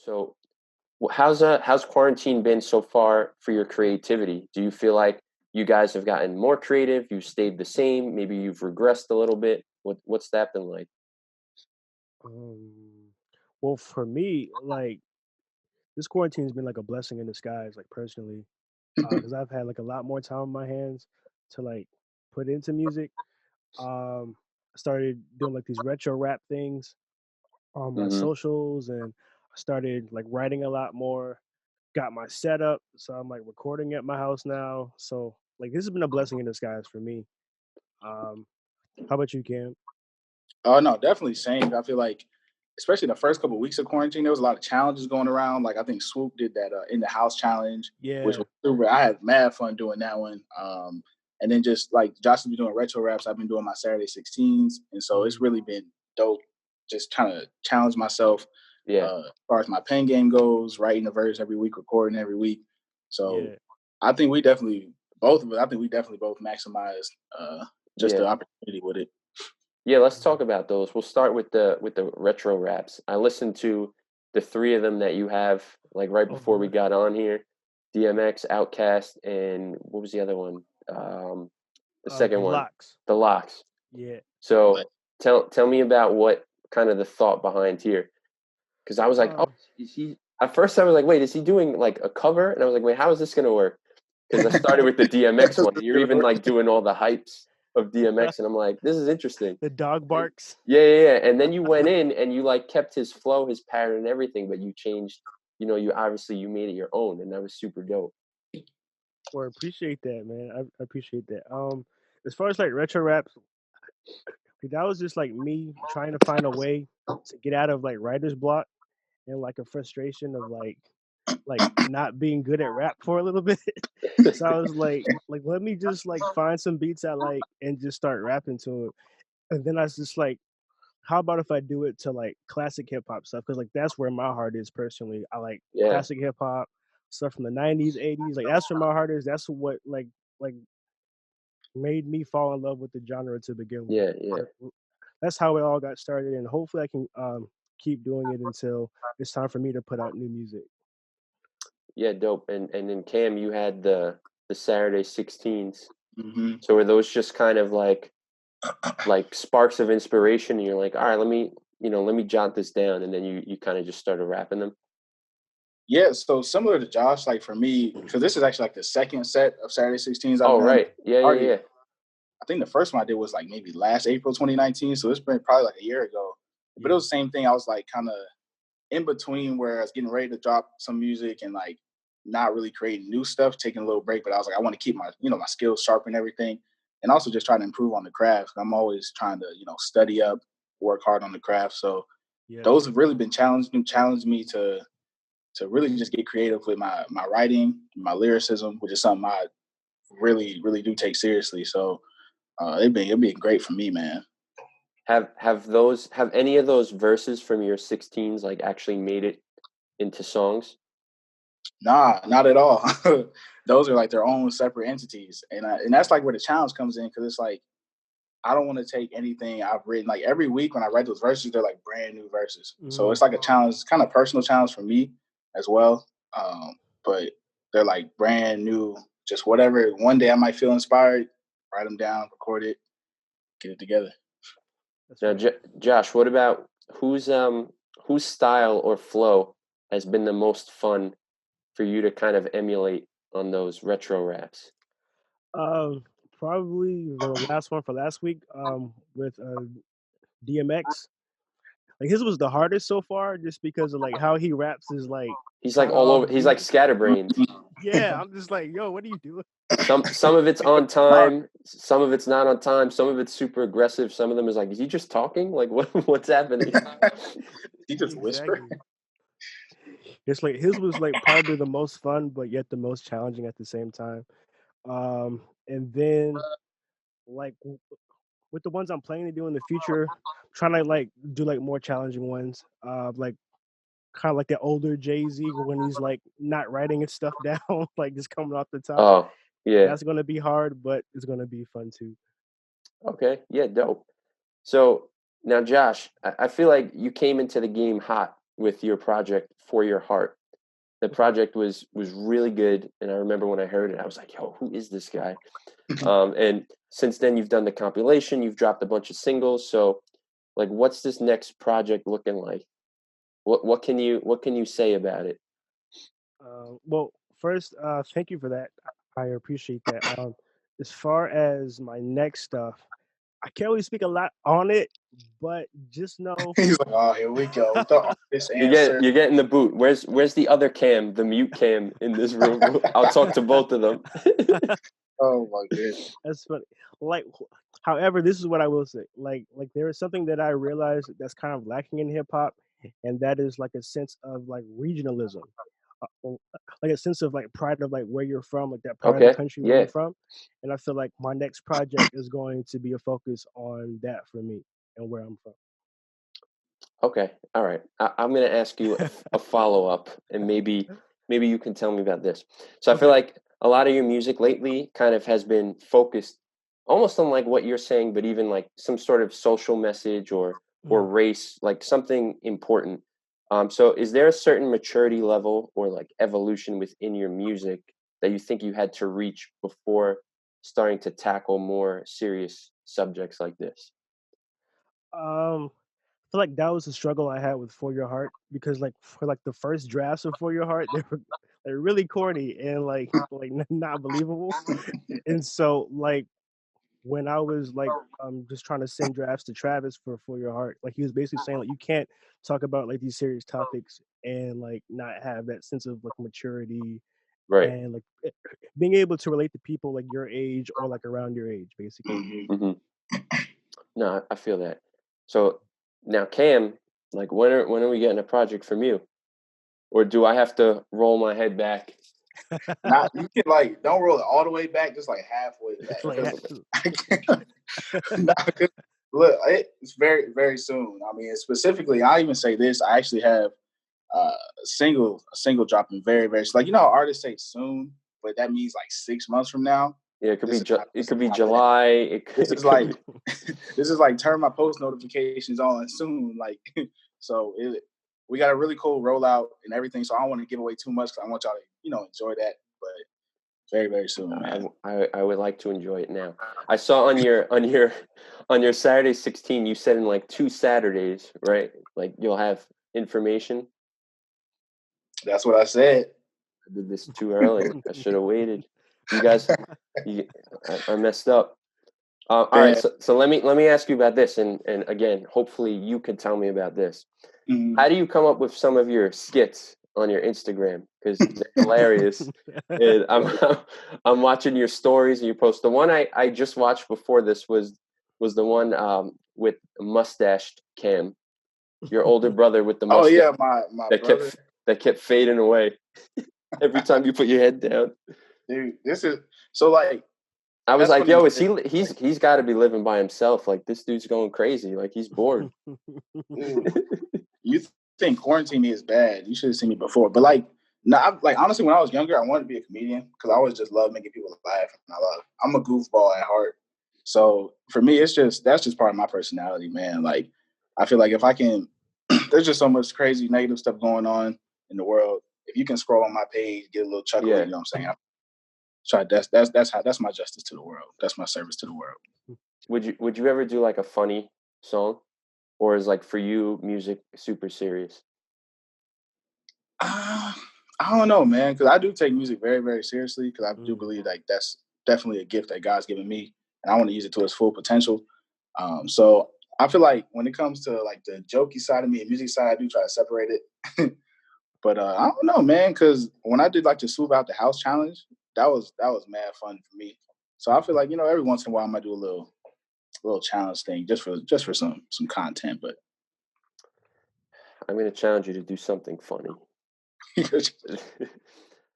So how's quarantine been so far for your creativity? Do you feel like you guys have gotten more creative? You stayed the same? Maybe you've regressed a little bit. What's that been like? Um, well, for me, like this quarantine's been like a blessing in disguise, like personally, because I've had like a lot more time on my hands to like put into music. I started doing like these retro rap things on my Hmm. socials, and I started like writing a lot more. Got my setup, so I'm like recording at my house now. So like this has been a blessing in disguise for me. Um, how about you, Cam? Oh no, definitely same. I feel like, especially the first couple of weeks of quarantine, there was a lot of challenges going around. Like I think Swoop did that in the house challenge, which Yeah. was super. I had mad fun doing that one. And then just like Josh has been doing retro raps, I've been doing my Saturday 16s, and so it's Mm, really been dope. Just trying to challenge myself Yeah. as far as my pen game goes, writing a verse every week, recording every week. So yeah. I think we definitely both of us. I think we definitely both maximized just Yeah. the opportunity with it. Yeah, let's Mm, talk about those. We'll start with the retro raps. I listened to the three of them that you have like right before we okay. got on here. DMX, Outcast, and what was the other one? The The second one, locks. The Locks. Yeah. So tell me about what kind of the thought behind here. Because I was like, oh, Uh, is he? At first, I was like, wait, is he doing like a cover? And I was like, wait, how is this gonna work? Because I started with the DMX one, and you're even like doing all the hypes of DMX, and I'm like, this is interesting. the dog And barks. yeah, yeah, yeah. And then you went in and you like kept his flow, his pattern, and everything, but you changed. You obviously you made it your own, and that was super dope. Or appreciate that, man. I appreciate that. As far as like retro raps, that was just like me trying to find a way to get out of like writer's block and like a frustration of like not being good at rap for a little bit. So I was like let me just like find some beats I like and just start rapping to it. And then I was just like, how about if I do it to like classic hip hop stuff? Because like that's where my heart is personally. I like Yeah, classic hip hop stuff from the '90s, '80s. Like that's where my heart is. That's what like made me fall in love with the genre to begin with. yeah, yeah, That's how it all got started, and hopefully I can keep doing it until it's time for me to put out new music. yeah. Dope. And then Cam, you had the Saturday 16s. Hmm. So were those just kind of like sparks of inspiration? And you're like, all right, let me jot this down, and then you kind of just started rapping them. Yeah, so similar to Josh, like for me, because this is actually like the second set of Saturday 16s I've Oh, done. right. Yeah, yeah, Already, yeah. I think the first one I did was like maybe last April 2019. So it's been probably like a year ago. But it Yeah, was the same thing. I was like kind of in between where I was getting ready to drop some music and like not really creating new stuff, taking a little break. But I was like, I want to keep my skills sharp and everything. And also just trying to improve on the craft. I'm always trying to, study up, work hard on the craft. So yeah. those have really been challenged me to really just get creative with my writing, my lyricism, which is something I really, really do take seriously. So it'd been great for me, man. Have any of those verses from your 16s like actually made it into songs? Nah, not at all. Those are like their own separate entities, and that's like where the challenge comes in because it's like I don't want to take anything I've written. Like every week when I write those verses, they're like brand new verses. So Mm. it's like a challenge, it's kind of personal challenge for me as well. But they're like brand new, just whatever. One day I might feel inspired, write them down, record it, get it together. That's Now, right. Josh, what about whose style or flow has been the most fun for you to kind of emulate on those retro raps? Um, Probably the last one for last week. With DMX. Like his was the hardest so far, just because of like how he raps is like He's like kind of all off over. He's like beat. scatterbrained. Yeah, I'm just like, yo, what are you doing? Some of it's on time, some of it's not on time, some of it's super aggressive. Some of them is like, is he just talking? Like, what's happening? He just whisper. Exactly. It's like his was like probably the most fun, but yet the most challenging at the same time. And then like with the ones I'm planning to do in the future, trying to like do like more challenging ones. Like kind of like the older Jay Z when he's like not writing his stuff down, like just coming off the top. Oh, yeah. That's gonna be hard, but it's gonna be fun too. Okay. Yeah, dope. So now, Josh, I feel like you came into the game hot. with your project For Your Heart. The project was really good, and I remember when I heard it, I was like, "Yo, who is this guy?" And since then, you've done the compilation, you've dropped a bunch of singles. So, like, what's this next project looking like? What can you say about it? Well, first, thank you for that. I appreciate that. As far as my next stuff, I can't really speak a lot on it, but just know. He's like, oh, here we go with the artist answer. You're getting the boot. Where's the other Cam, the mute Cam in this room? I'll talk to both of them. Oh my goodness. That's funny. Like, however, this is what I will say. Like there is something that I realized that's kind of lacking in hip hop, and that is like a sense of like regionalism, like a sense of like pride of like where you're from, like that part of the Okay, country where yeah. you're from. And I feel like my next project is going to be a focus on that for me and where I'm from. Okay, all right. I'm gonna ask you a follow up, and maybe you can tell me about this. So I feel Okay. like a lot of your music lately kind of has been focused almost on like what you're saying, but even like some sort of social message or Mm. race, like something important. So is there a certain maturity level or like evolution within your music that you think you had to reach before starting to tackle more serious subjects like this? Um, I feel like that was the struggle I had with For Your Heart because like for like the first drafts of For Your Heart, they're really corny and like not believable. And so like when I was like just trying to send drafts to Travis for Your Heart, like he was basically saying like you can't talk about like these serious topics and like not have that sense of like maturity Right. and like being able to relate to people like your age or like around your age, basically. Hmm. No, I feel that. So now, Cam, like when are we getting a project from you, or do I have to roll my head back? Not you can like don't roll it all the way back, just like halfway back. Like Because I can't nah, 'cause look, it's very, very soon. I mean, specifically, I even say this. I actually have a single dropping very, very like you know how artists say soon, but that means like 6 months from now. Yeah, it could be This is not it this could is be not that. July. This It is could like be this is like turn my post notifications on soon. Like so we got a really cool rollout and everything. So I don't want to give away too much because I want y'all to, enjoy that. But very, very soon, man. I would like to enjoy it now. I saw on your Saturday 16, you said in like 2 Saturdays, right? Like you'll have information. That's what I said. I did this too early. I should have waited. You guys, I messed up. All right, Man. so let me ask you about this, and again, hopefully you can tell me about this. Mhm. How do you come up with some of your skits on your Instagram? Because they're hilarious. And I'm watching your stories and you post. The one I just watched before this was the one with mustached Cam, your older brother with the Oh mustache yeah, my that brother, kept fading away every time you put your head down. dude. This is so like I was that's like, funny. yo, You is said, he's got to be living by himself. Like this dude's going crazy. Like he's bored. dude, you think quarantine is bad? You should have seen me before. But like, no, like honestly, when I was younger, I wanted to be a comedian because I always just love making people laugh. And I'm a goofball at heart. So for me, that's just part of my personality, man. Like I feel like if I can, there's just so much crazy negative stuff going on in the world. If you can scroll on my page, get a little chuckle, Yeah. you know what I'm saying? Try that's my justice to the world. That's my service to the world. Would you ever do like a funny song, or is like for you music super serious? Uh, I don't know, man, because I do take music very, very seriously because I do Mm. believe like that's definitely a gift that God's given me, and I want to use it to its full potential. So I feel like when it comes to like the jokey side of me and music side, I do try to separate it. But I don't know, man, because when I did like the swoop out the house challenge, that was mad fun for me. So I feel like every once in a while I might do a little challenge thing just for some content, but I'm gonna challenge you to do something funny.